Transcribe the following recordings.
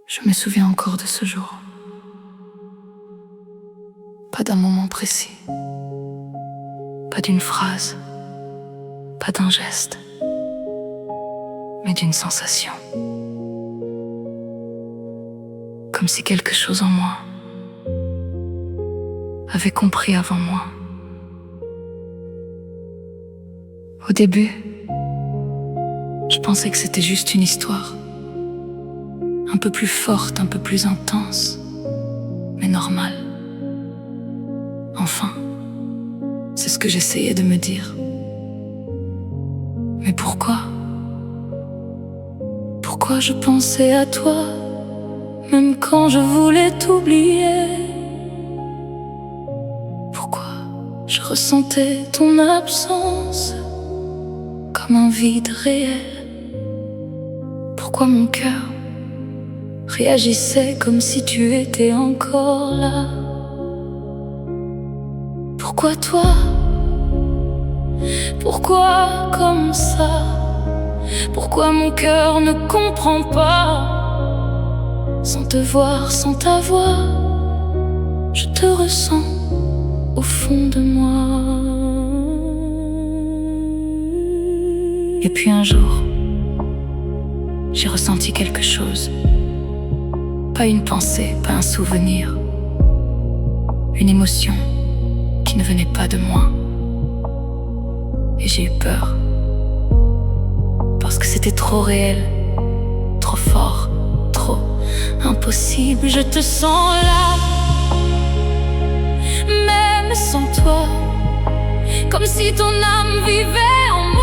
Je me souviens encore de ce jour. Pas d'un moment précis, pas d'une phrase, pas d'un geste, mais d'une sensation. Comme si quelque chose en moi avait compris avant moi. Au début, je pensais que c'était juste une histoire, un peu plus forte, un peu plus intense, mais normale. Enfin, c'est ce que j'essayais de me dire. Mais pourquoi? Pourquoi je pensais à toi, même quand je voulais t'oublier? Pourquoi je ressentais ton absence comme un vide réel? Pourquoi mon cœur réagissait comme si tu étais encore là? Pourquoi toi? Pourquoi comme ça? Pourquoi mon cœur ne comprend pas? Sans te voir, sans t'avoir, je te ressens au fond de moi. Et puis un jour, j'ai ressenti quelque chose. Pas une pensée, pas un souvenir. Une émotion qui ne venait pas de moi. Et j'ai eu peur. Parce que c'était trop réel, trop fort, trop impossible. Je te sens là, même sans toi, comme si ton âme vivait en moi.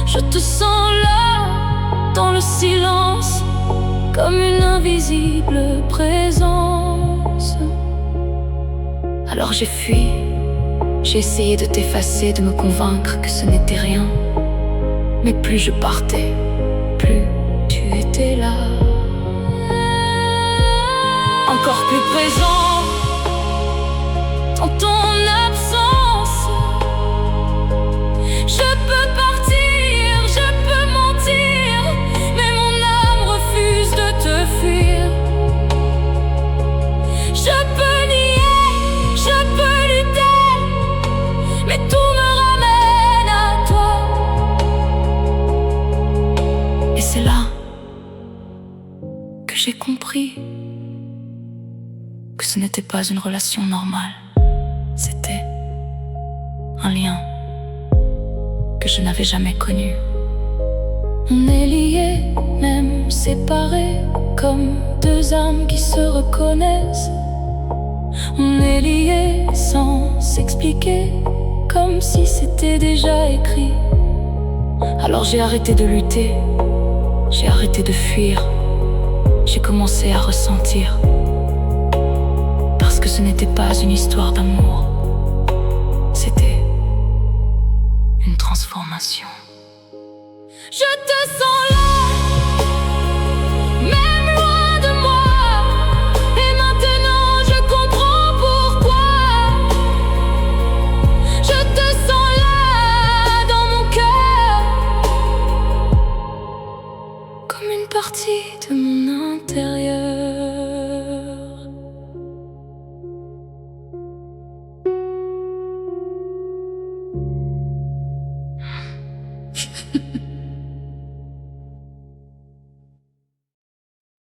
Je te sens là, dans le silence, comme une invisible présence. Alors j'ai fui, j'ai essayé de t'effacer, de me convaincre que ce n'était rien. Mais plus je partais, plus tu étais là. Encore plus présent dans ton absence. Je peux partir, je peux mentir, mais mon âme refuse de te fuir. Je peux nier, je peux lutter, mais tout me ramène à toi. Et c'est là que j'ai compris que ce n'était pas une relation normale. C'était un lien que je n'avais jamais connu. On est liés, même séparés, comme deux âmes qui se reconnaissent. On est liés sans s'expliquer, comme si c'était déjà écrit. Alors j'ai arrêté de lutter, j'ai arrêté de fuir. J'ai commencé à ressentir. Parce que ce n'était pas une histoire d'amour, c'était une transformation. Je te sens là, même loin de moi. Et maintenant je comprends pourquoi. Je te sens là, dans mon cœur, comme une partie de mon intérieur.